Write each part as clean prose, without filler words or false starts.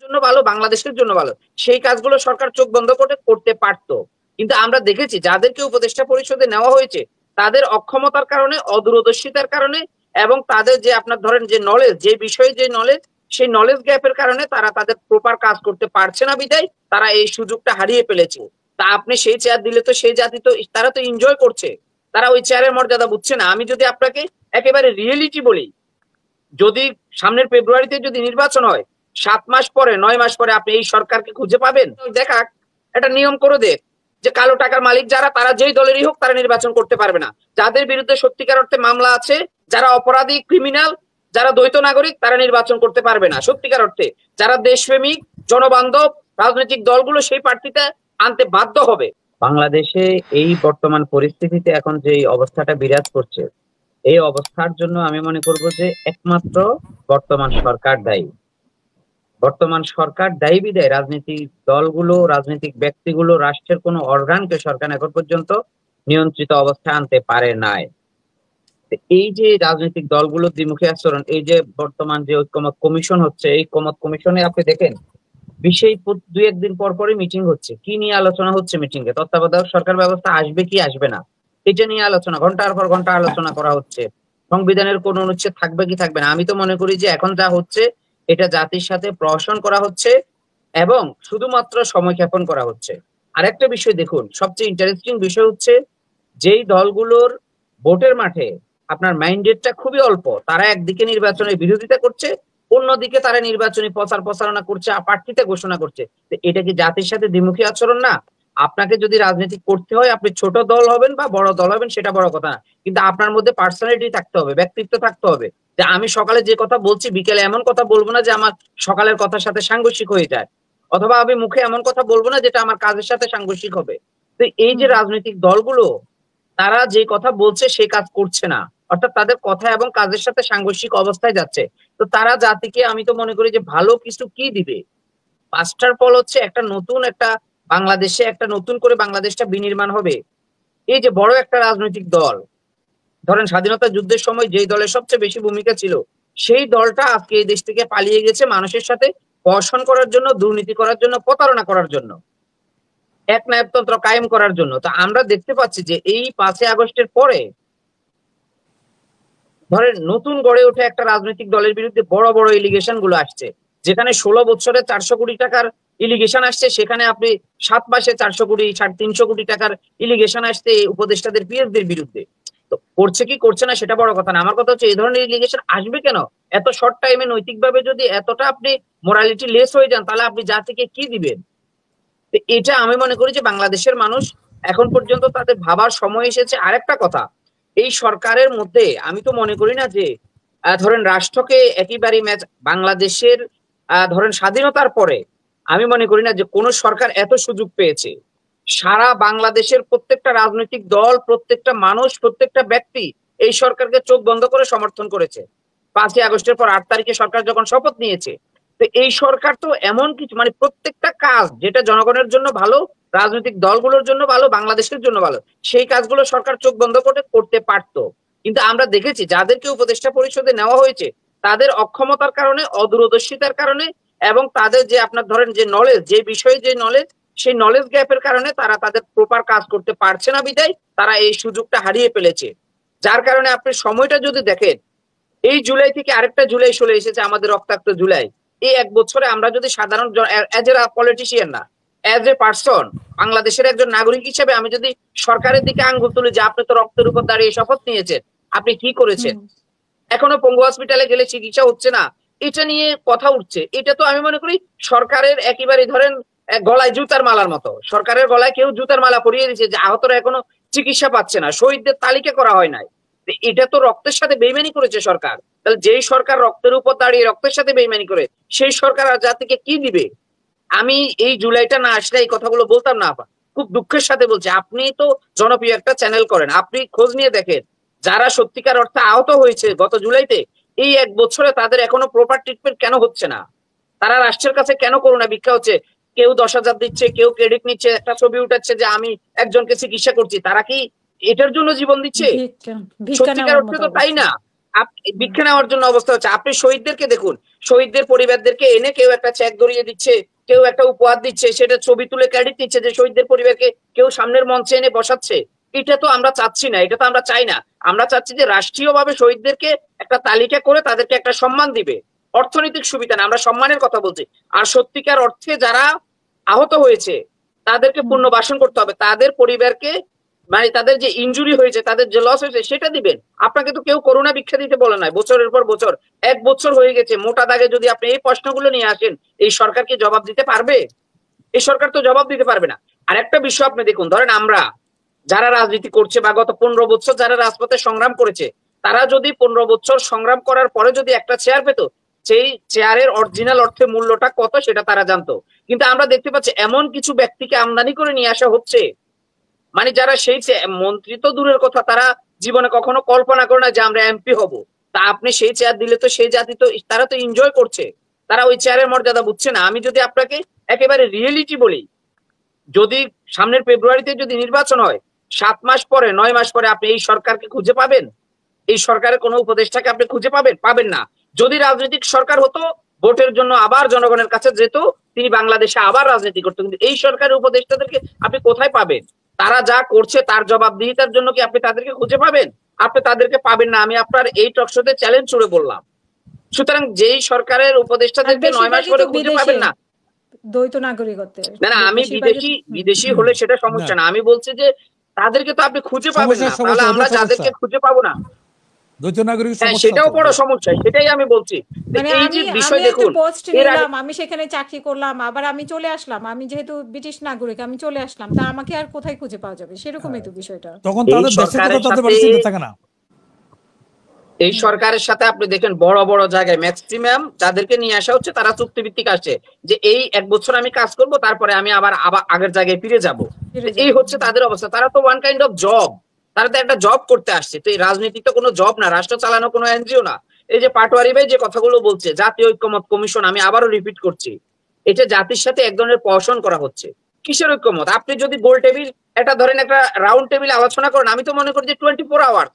জন্য ভালো, বাংলাদেশের জন্য ভালো, সেই কাজগুলো সরকার চোখ বন্ধ করে করতে পারতো। কিন্তু আমরা দেখেছি যাদেরকে উপদেষ্টা পরিষদে নেওয়া হয়েছে তাদের অক্ষমতার কারণে, অদূরদর্শিতার কারণে, এবং তাদের যে আপনার ধরেন যে নলেজ, যে বিষয়ে যে নলেজ, সেই নলেজ গ্যাপের কারণে তারা তাদের প্রপার কাজ করতে পারছে না, বিদায় তারা এই সুযোগটা হারিয়ে ফেলেছে। তা আপনি সেই চেয়ার দিলে তো সেই জাতি তো তারা তো এনজয় করছে, তারা ওই চেয়ারের মর্যাদা বুঝছে না। আমি যদি আপনাকে একেবারে রিয়েলিটি বলি, যদি সামনের ফেব্রুয়ারিতে যদি নির্বাচন হয়, 7 মাস পরে 9 মাস পরে আপনি এই সরকারকে খুঁজে পাবেন? দেখা একটা নিয়ম করে দেখ যে কালো টাকার মালিক যারা, তারা যেই দলেরই হোক তারা নির্বাচন করতে পারবে না। যাদের বিরুদ্ধে সত্যিকার অর্থে মামলা আছে, যারা অপরাধী, ক্রিমিনাল, যারা দ্বৈত নাগরিক, তারা নির্বাচন করতে পারবে না সত্যিকার অর্থে। যারা দেশপ্রেমিক, জনবান্ধব রাজনৈতিক দলগুলো সেই প্রার্থীটা আনতে বাধ্য হবে। বাংলাদেশে এই বর্তমান পরিস্থিতিতে এখন যে অবস্থাটা বিরাজ করছে, এই অবস্থার জন্য আমি মনে করব যে একমাত্র বর্তমান সরকার দায়ী। বর্তমান সরকার দায়ী বিদায় রাজনৈতিক দলগুলো, রাজনৈতিক ব্যক্তিগুলো, রাষ্ট্রের কোনো অর্গানকে সরকার এখন পর্যন্ত নিয়ন্ত্রিত অবস্থায় আনতে পারে নাই। এই যে রাজনৈতিক দলগুলোর দ্বিমুখী আচরণ, এই যে বর্তমান যে ঐক্যমত কমিশন হচ্ছে, এই ঐক্যমত কমিশনে আপনি দেখেন বিশেই দুই একদিন পর পরই মিটিং হচ্ছে। কি নিয়ে আলোচনা হচ্ছে মিটিং এ? তত্ত্বাবধায়ক সরকার ব্যবস্থা আসবে কি আসবে না, এটা নিয়ে আলোচনা, ঘন্টার পর ঘন্টা আলোচনা করা হচ্ছে। সংবিধানের কোন অনুচ্ছেদ থাকবে কি থাকবে না। আমি তো মনে করি যে এখন যা হচ্ছে এটা জাতির সাথে প্রহসন করা হচ্ছে এবং শুধুমাত্র সময় ক্ষেপণ করা হচ্ছে। আরেকটা বিষয় দেখুন, সবচেয়ে ইন্টারেস্টিং বিষয় হচ্ছে যেই দলগুলোর ভোটের মাঠে আপনার মাইন্ডেডটা খুবই অল্প, তারা একদিকে নির্বাচনের বিরোধিতা করছে, অন্যদিকে তারা নির্বাচনী প্রচার প্রচারণা করছে, প্রার্থীতা ঘোষণা করছে। এটা কি জাতির সাথে দ্বিমুখী আচরণ না? আপনাকে যদি রাজনীতি করতে হয়, আপনি ছোট দল হবেন বা বড় দল হবেন সেটা বড় কথা না, কিন্তু আপনার মধ্যে পার্সোনালিটি থাকতে হবে, ব্যক্তিত্ব থাকতে হবে। যে আমি সকালে যে কথা বলছি বিকেলে এমন কথা বলবো না যে আমার সকালের কথার সাথে সাংঘর্ষিক হয়ে যায়, অথবা আমি মুখে এমন কথা বলবো না যেটা আমার কাজের সাথে সাংঘর্ষিক হবে। তো এই যে রাজনৈতিক দলগুলো, তারা যে কথা বলছে সেই কাজ করছে না, অর্থাৎ তাদের কথা এবং কাজের সাথে সাংঘর্ষিক অবস্থায় যাচ্ছে। তো তারা জাতিকে আমি তো মনে করি যে ভালো কিছু কি দিবে? পাঁচটার ফল হচ্ছে একটা নতুন একটা বাংলাদেশে, একটা নতুন করে বাংলাদেশটা বিনির্মাণ হবে। এই যে বড় একটা রাজনৈতিক দল, ধরেন স্বাধীনতা যুদ্ধের সময় যেই দলের সবচেয়ে বেশি ভূমিকা ছিল, সেই দলটা আজকে এই দেশ থেকে পালিয়ে গেছে মানুষের সাথে প্রহসন করার জন্য, দুর্নীতি করার জন্য, প্রতারণা করার জন্য, একনায়কতন্ত্র কায়েম করার জন্য। তো আমরা দেখতে পাচ্ছি যে এই 5ই আগস্টের পরে ধরেন নতুন গড়ে ওঠে একটা রাজনৈতিক দলের বিরুদ্ধে বড় বড় এলিগেশন গুলো আসছে। যেখানে 16 বছরে 400 কোটি টাকার ইলিগেশন আসছে, সেখানে আপনি 7 মাসে 400 কোটি, 350 কোটি টাকার ইলিগেশন আসছে এই উপদেষ্টাদের পিএসদের বিরুদ্ধে। তো করছে কি করছে না সেটা বড় কথা না, আমার কথা হচ্ছে এই ধরনের ইলিগেশন আসবে কেন? এত শর্ট টাইমে নৈতিকভাবে যদি এতটা আপনি মোরালিটি লেস হয়ে যান, তাহলে আপনি জাতিকে কি দিবেন? এটা আমি মনে করি যে বাংলাদেশের মানুষ এখন পর্যন্ত তাদের ভাবার সময় এসেছে। আরেকটা কথা, এই সরকারের মধ্যে আমি তো মনে করি না যে ধরেন রাষ্ট্রকে একেবারে ম্যাচ বাংলাদেশের ধরেন স্বাধীনতার পরে আমি মনে করি না যে কোন সরকার এত সুযোগ পেয়েছে। সারা বাংলাদেশের প্রত্যেকটা রাজনৈতিক দল, প্রত্যেকটা মানুষ, প্রত্যেকটা ব্যক্তি এই সরকারকে চোখ বন্ধ করে সমর্থন করেছে। 5ই আগস্টের পর 8 তারিখে সরকার যখন শপথ নিয়েছে, তো এই সরকার তো এমন কিছু মানে প্রত্যেকটা কাজ যেটা জনগণের জন্য ভালো, রাজনৈতিক দলগুলোর জন্য ভালো, বাংলাদেশের জন্য ভালো, সেই কাজগুলো সরকার চোখ বন্ধ করে করতে পারতো। কিন্তু আমরা দেখেছি যাদেরকে উপদেষ্টা পরিষদে নেওয়া হয়েছে তাদের অক্ষমতার কারণে, অদূরদর্শিতার কারণে, এবং তাদের যে আপনার ধরেন যে নলেজ, যে বিষয়ে যে নলেজ, সেই নলেজ গ্যাপের কারণে তারা তাদের প্রপার কাজ করতে পারছে না, বিদায় তারা এই সুযোগটা হারিয়ে ফেলেছে। যার কারণে আপনি সময়টা যদি দেখেন, এই জুলাই থেকে আরেকটা জুলাই চলে এসেছে, আমাদের রক্তাক্ত জুলাই। এই 1 বছরে আমরা যদি সাধারণ এজ এ পলিটিশিয়ান না, এজ এ পার্সন, বাংলাদেশের একজন নাগরিক হিসেবে আমি যদি সরকারের দিকে আঙ্গুল তুলি যে আপনি তো রক্তের উপর দাঁড়িয়ে শপথ নিয়েছেন, আপনি কি করেছেন? এখনো পঙ্গু হসপিটালে গেলে চিকিৎসা হচ্ছে না, এটা নিয়ে কথা উঠছে। এটা তো আমি মনে করি সরকারের একেবারে ধরেন গলায় জুতার মালার মতো। সরকারের গলায় কেউ জুতার মালা পরিয়ে দিয়েছে যে আহতরা এখনো চিকিৎসা পাচ্ছে না, শহীদদের তালিকা করা হয় নাই। এটা তো রক্তের সাথে বেইমানি করেছে সরকার। তাহলে যেই সরকার রক্তের উপর দাঁড়িয়ে রক্তের সাথে বেইমানি করে, সেই সরকার আর জাতিকে কি দিবে? আমি এই জুলাইটা না আসলে এই কথাগুলো বলতাম না আপা। খুব দুঃখের সাথে বলছি, আপনি তো জনপ্রিয় একটা চ্যানেল করেন, আপনি খোঁজ নিয়ে দেখেন যারা সত্যিকার অর্থে আহত হয়েছে গত জুলাইতে, এই 1 বছরে তাদের এখনো প্রপার ট্রিটমেন্ট কেন হচ্ছে না? তারা রাষ্ট্রের কাছে কেন করোনা ভিক্ষা হচ্ছে? কেউ 10,000 দিচ্ছে, কেউ ক্রেডিট নিচ্ছে, একটা ছবি উঠাচ্ছে যে আমি একজনকে চিকিৎসা করছি। তারা কি এটার জন্য জীবন দিচ্ছে? ভিক্ষা সত্যিকার নেওয়ার অর্থে মতো তো তাই অবস্থা। না। ভিক্ষা নেওয়ার জন্য অবস্থা হচ্ছে। আপনি শহীদদেরকে দেখুন, শহীদদের পরিবারদেরকে এনে কেউ একটা চেক ধরিয়ে দিচ্ছে, কেউ একটা উপহার দিচ্ছে, সেটা ছবি তুলে ক্রেডিট দিচ্ছে যে শহীদদের পরিবারকে কেউ সামনের মঞ্চে এনে বসাচ্ছে। এটা তো আমরা চাচ্ছি না, এটা তো আমরা চাই না। আমরা চাচ্ছি যে রাষ্ট্রীয়ভাবে শহীদদেরকে একটা তালিকা করে তাদেরকে একটা সম্মান দিবে, অর্থনৈতিক সুবিধা না, আমরা সম্মানের কথা বলছি। আর সত্যিকার অর্থে যারা আহত হয়েছে তাদেরকে পুনর্বাসন করতে হবে, তাদের পরিবারকে মানে তাদের যে ইনজুরি হয়েছে, তাদের যে লস হয়েছে সেটা দিবেন। আপনাকে তো কেউ করোনা ভিক্ষা দিতে বলে নাই, বছরের পর বছর, 1 বছর হয়ে গেছে। মোটা দাগে যদি আপনি এই প্রশ্নগুলো নিয়ে আসেন, এই সরকার কি জবাব দিতে পারবে? এই সরকার তো জবাব দিতে পারবে না। আর একটা বিষয় আপনি দেখুন, ধরেন আমরা যারা রাজনীতি করছে বা গত 15 বছর যারা রাজপথে সংগ্রাম করেছে, তারা যদি 15 বছর সংগ্রাম করার পরে যদি একটা চেয়ার পেত, সেই চেয়ারের অরিজিনাল অর্থে মূল্যটা কত সেটা তারা জানতো। কিন্তু আমরা দেখতে পাচ্ছি এমন কিছু ব্যক্তিকে আমদানি করে নিয়ে আসা হচ্ছে, মানে যারা সেই মন্ত্রী তো দূরের কথা, তারা জীবনে কখনো কল্পনা করে না যে আমরা এমপি হব। তা আপনি সেই চেয়ার দিলে তো সেই জাতি তো তারা তো এনজয় করছে, তারা ওই চেয়ারের মর্যাদা বুঝছে না। আমি যদি আপনাকে একেবারে রিয়েলিটি বলি, যদি সামনের ফেব্রুয়ারিতে যদি নির্বাচন হয়, 7 মাস পরে 9 মাস পরে আপনি এই সরকারকে খুঁজে পাবেন? এই সরকারের কোনো উপদেষ্টাকে আপনি খুঁজে পাবেন? পাবেন না। যদি রাজনৈতিক সরকার হতো, ভোটের জন্য আবার জনগণের কাছে যেত, তিনি বাংলাদেশে আবার রাজনীতি করতেন। কিন্তু এই সরকারের উপদেষ্টাদেরকে আপনি কোথায় পাবেন? তারা যা করছে তার জবাবদিহিতার জন্য কি আপনি তাদেরকে খুঁজে পাবেন? আপনি তাদেরকে পাবেন না, আমি আপনার এই টকশোতে চ্যালেঞ্জ ছুড়ে বললাম। সুতরাং যেই সরকারের উপদেষ্টাদেরকে 9 মাস পরে খুঁজে পাবেন না, দ্বৈত নাগরিকত্বের, না না, আমি বিদেশি হলে সেটা সমস্যা না, আমি বলছি যে তাদেরকে তো আপনি খুঁজে পাবেন না, তাহলে আমরা যাদেরকে খুঁজে পাবো না, সেটাও বড় সমস্যা, সেটাই আমি বলছি। মানে এই যে বিষয় দেখুন, আমি সেখানে চাকরি করলাম, আবার আমি চলে আসলাম, আমি যেহেতু ব্রিটিশ নাগরিক আমি চলে আসলাম, তা আমাকে আর কোথায় খুঁজে পাওয়া যাবে? সেরকমই তো বিষয়টা। তখন তাদের দেশে তো তাদের বাড়ি চিন্তা থাকে না। এই সরকারের সাথে আপনি দেখেন বড় বড় জায়গায় ম্যাক্সিমাম যাদেরকে নিয়ে আসা হচ্ছে তারা চুক্তিভিত্তিক আসছে, যে এই 1 বছর আমি কাজ করব, তারপরে আমি আবার আগের জায়গায় ফিরে যাব। এই হচ্ছে তাদের অবস্থা। তারা তো ওয়ান কাইন্ড অফ জব, তারা তো একটা জব করতে আসছে। তো এই রাজনীতি তো কোনো জব না, রাষ্ট্র চালানো কোনো এনজিও না। এই যে পাটোয়ারি ভাই যে কথাগুলো বলছে, জাতীয় ঐক্যমত কমিশন, আমি আবারও রিপিট করছি, এটা জাতির সাথে এক ধরনের প্রহসন করা হচ্ছে। কিসের ঐক্যমত? আপনি যদি গোল টেবিল একটা ধরেন, একটা রাউন্ড টেবিল আলোচনা করেন, আমি তো মনে করি যে 24 আওয়ার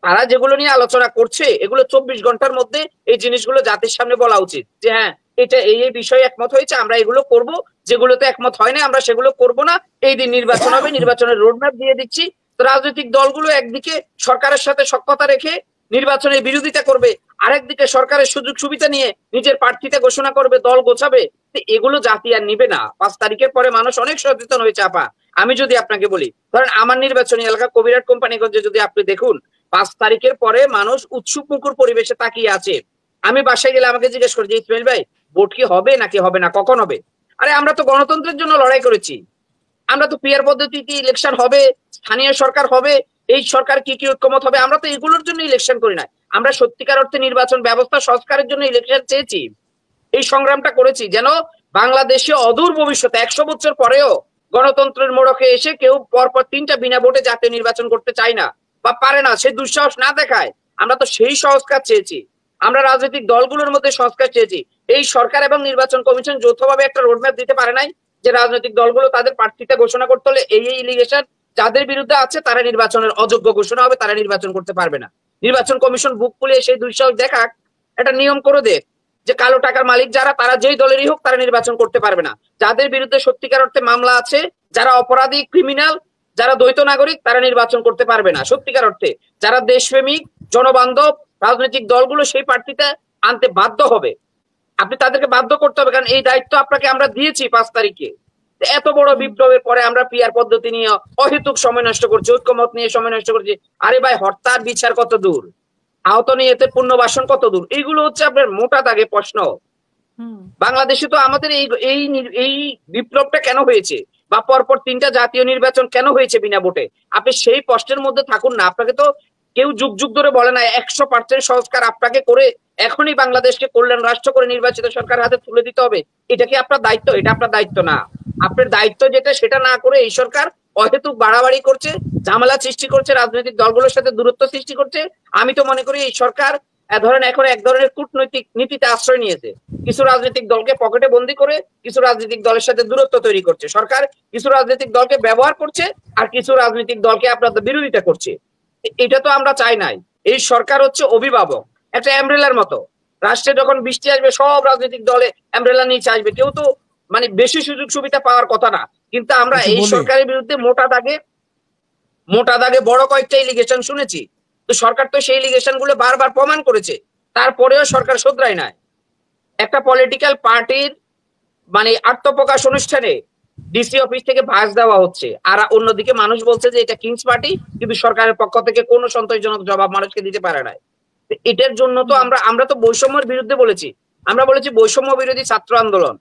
তারা যেগুলো নিয়ে আলোচনা করছে, এগুলো 24 ঘন্টার মধ্যে এই জিনিসগুলো জাতির সামনে বলা উচিত, যে হ্যাঁ এটা এই এই বিষয়ে একমত হয়েছে, আমরা এগুলো করব, যেগুলোতে একমত হয় না আমরা সেগুলো করব না, এই দিন নির্বাচন হবে, নির্বাচনের রোডম্যাপ দিয়ে দিচ্ছি। তো রাজনৈতিক দলগুলো একদিকে সরকারের সাথে সখ্যতা রেখে নির্বাচনের বিরোধিতা করবে, আরেকদিকে সরকারের সুযোগ সুবিধা নিয়ে নিজের প্রার্থীতা ঘোষণা করবে, দল গোছাবে। এগুলো জাতি আর নিবে না। 5 তারিখের পরে মানুষ অনেক সচেতন হয়েছে আপা। আমি যদি আপনাকে বলি, ধরেন আমার নির্বাচনী এলাকা কবিরাট কোম্পানিগঞ্জে যদি আপনি দেখুন, 5 তারিখের পরে মানুষ উৎসুক মুখর পরিবেশে তাকিয়ে আছে। আমি বাসায় গেলে আমাকে জিজ্ঞেস করি যে ইসমাইল ভাই, ভোট কি হবে নাকি হবে না, কখন হবে? আরে আমরা তো গণতন্ত্রের জন্য লড়াই করেছি, আমরা তো পিয়ার পদ্ধতিতে ইলেকশন হবে, স্থানীয় সরকার হবে, এই সরকার কি কি ঐক্যমত হবে, আমরা তো এগুলোর জন্য ইলেকশন করি না। আমরা সত্যিকার অর্থে নির্বাচন ব্যবস্থা সংস্কারের জন্য ইলেকশন চেয়েছি, এই সংগ্রামটা করেছি, যেন বাংলাদেশে অদূর ভবিষ্যতে 100 বছর পরেও গণতন্ত্রের মোড়কে এসে কেউ পরপর 3টা বিনা ভোটে জাতীয় নির্বাচন করতে চায় না বা পারে না, সে দুঃসাহস না দেখায়। আমরা তো সেই সংস্কার চেয়েছি, আমরা রাজনৈতিক দলগুলোর মধ্যে সংস্কার চেয়েছি। এই সরকার এবং নির্বাচন কমিশন যৌথভাবে একটা রোডম্যাপ দিতে পারে নাই, যে রাজনৈতিক দলগুলো তাদের প্রার্থীতা ঘোষণা করতে হলে এই এই ইলিগেশন যাদের বিরুদ্ধে আছে তারা নির্বাচনের অযোগ্য ঘোষণা হবে, তারা নির্বাচন করতে পারবে না। নির্বাচন কমিশন বুক খুলে সেই দুঃসাহস দেখাক, একটা নিয়ম করে দেখ যে কালো টাকার মালিক যারা, তারা যেই দলেরই হোক তারা নির্বাচন করতে পারবে না। যাদের বিরুদ্ধে সত্যিকার অর্থে মামলা আছে, যারা অপরাধী ক্রিমিনাল, যারা দ্বৈত নাগরিক, তারা নির্বাচন করতে পারবে না। সত্যিকার অর্থে যারা দেশপ্রেমিক জনবান্ধব রাজনৈতিক দলগুলো সেই প্রার্থীটা আনতে বাধ্য হবে, আপনি তাদেরকে বাধ্য করতে হবে, কারণ এই দায়িত্ব আপনাকে আমরা দিয়েছি 5 তারিখে। এত বড় বিপ্লবের পরে আমরা পিয়ার পদ্ধতি নিয়ে অহেতুক সময় নষ্ট করছি, ঐক্যমত নিয়ে সময় নষ্ট করছি। আরে ভাই, হত্যার বিচার কত দূর, আহত নিয়ে এতে পুনর্বাসন কত দূর, এইগুলো হচ্ছে আপনার মোটা দাগে প্রশ্ন। বাংলাদেশে তো আমাদের এই বিপ্লবটা কেন হয়েছে, বা পরপর 3টা জাতীয় নির্বাচন কেন হয়েছে বিনা ভোটে? আপনি সেই প্রশ্নের মধ্যে থাকুন না। আপনাকে তো কেউ যুগ যুগ ধরে বলে না 100% সংস্কার আপনাকে করে এখনই বাংলাদেশকে কল্যাণ রাষ্ট্র করে নির্বাচিত সরকার হাতে তুলে দিতে হবে। এটা কি আপনার দায়িত্ব? এটা আপনার দায়িত্ব না। আপনার দায়িত্ব যেটা, সেটা না করে এই সরকার অহেতুক বাড়াবাড়ি করছে, ঝামেলা সৃষ্টি করছে, রাজনৈতিক দলগুলোর সাথে দূরত্ব সৃষ্টি করছে। আমি তো মনে করি এই সরকার ধরেন এখন এক ধরনের কূটনৈতিক নীতিতে আশ্রয় নিয়েছে, কিছু রাজনৈতিক দলকে পকেটে বন্দি করে কিছু রাজনৈতিক দলের সাথে দূরত্ব তৈরি করছে। সরকার কিছু রাজনৈতিক দলকে ব্যবহার করছে আর কিছু রাজনৈতিক দলকে আপনাদের বিরোধিতা করছে। এটা তো আমরা চাই নাই। এই সরকার হচ্ছে অভিভাবক, একটা অ্যামব্রেলার মতো। রাষ্ট্রে যখন বৃষ্টি আসবে সব রাজনৈতিক দলে অ্যামব্রেলা নিচে আসবে, কেউ তো মানে বেশি সুযোগ সুবিধা পাওয়ার কথা না। কিন্তু আমরা এই সরকারের বিরুদ্ধে মোটা দাগে বড় কয়েকটা এলিগেশন শুনেছি। তো সরকার তো সেই এলিগেশন গুলো বারবার প্রমাণ করেছে, তারপরেও সরকার শোধরায় নাই। একটা পলিটিক্যাল পার্টির মানে আত্মপ্রকাশ অনুষ্ঠানে ডিসি অফিস থেকে ভাস দেওয়া হচ্ছে, আর অন্যদিকে মানুষ বলছে যে এটা কিংস পার্টি, কিন্তু সরকারের পক্ষ থেকে কোনো সন্তোষজনক জবাব মানুষকে দিতে পারে না। এটার জন্য তো আমরা তো বৈষম্যের বিরুদ্ধে বলেছি, আমরা বলেছি বৈষম্য বিরোধী ছাত্র আন্দোলন।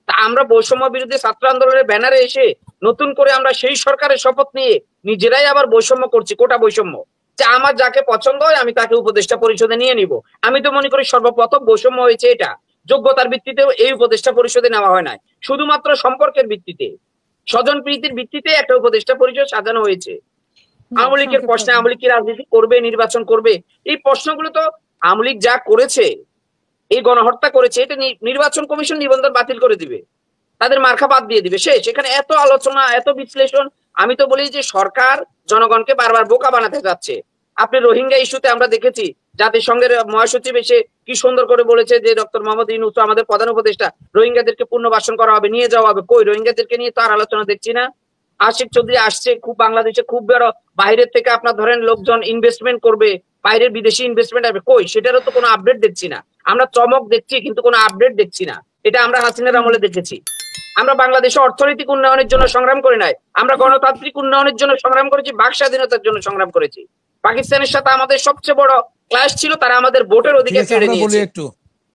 তা আমরা বৈষম্য বিরোধী ছাত্র আন্দোলনের ব্যানারে এসে নতুন করে আমরা সেই সরকারের শপথ নিয়ে নিজেরাই আবার বৈষম্য করছি, কোটা বৈষম্য, যে আমার যাকে পছন্দ হয় আমি তাকে উপদেষ্টা পরিষদে নিয়ে নিব। আমি তো মনে করি সর্বপ্রথম বৈষম্য হয়েছে এটা, যোগ্যতার ভিত্তিতেও এই উপদেষ্টা পরিষদে নেওয়া হয় নাই, শুধুমাত্র সম্পর্কের ভিত্তিতে, স্বজন প্রীতির ভিত্তিতে একটা উপদেষ্টা পরিষদ সাজানো হয়েছে। আওয়ামী লীগের প্রশ্নে আওয়ামী লীগ কি রাজনীতি করবে, নির্বাচন করবে, এই প্রশ্নগুলো তো আওয়ামী লীগ যা করেছে, এই গণহত্যা করেছে, এটা নির্বাচন কমিশন নিবন্ধন বাতিল করে দিবে, তাদের মার্কা বাদ দিয়ে দিবে, শেষ। এখানে এত আলোচনা, এত বিশ্লেষণ। আমি তো বলি যে সরকার জনগণকে বারবার বোকা বানাতে যাচ্ছে। আপনি রোহিঙ্গা ইস্যুতে আমরা দেখেছি জাতিসংঘের মহাসচিব এসে কি সুন্দর করে বলেছে যে ডক্টর মোহাম্মদ ইউনূস আমাদের প্রধান উপদেষ্টা, রোহিঙ্গাদেরকে পুনর্বাসন করা হবে, নিয়ে যাওয়া হবে। কই রোহিঙ্গাদেরকে নিয়ে তো আর আলোচনা দেখছি না। আশিক চৌধুরী আসছে, খুব বাংলাদেশে খুব বড় বাইরের থেকে আপনার ধরেন লোকজন ইনভেস্টমেন্ট করবে, বাইরের বিদেশি ইনভেস্টমেন্ট আসবে, কই সেটারও তো কোনো আপডেট দেখছি না। আমরা চমক দেখছি কিন্তু কোনো আপডেট দেখছি না। এটা আমরা হাসিনার আমলে দেখেছি। আমরা বাংলাদেশে অর্থনৈতিক উন্নয়নের জন্য সংগ্রাম করি নাই, আমরা গণতান্ত্রিক উন্নয়নের জন্য সংগ্রাম করেছি, বাক স্বাধীনতার জন্য সংগ্রাম করেছি। পাকিস্তানের সাথে আমাদের সবচেয়ে বড় ক্লাশ ছিল, তারা আমাদের ভোটের অধিকার কেড়ে নিয়েছে।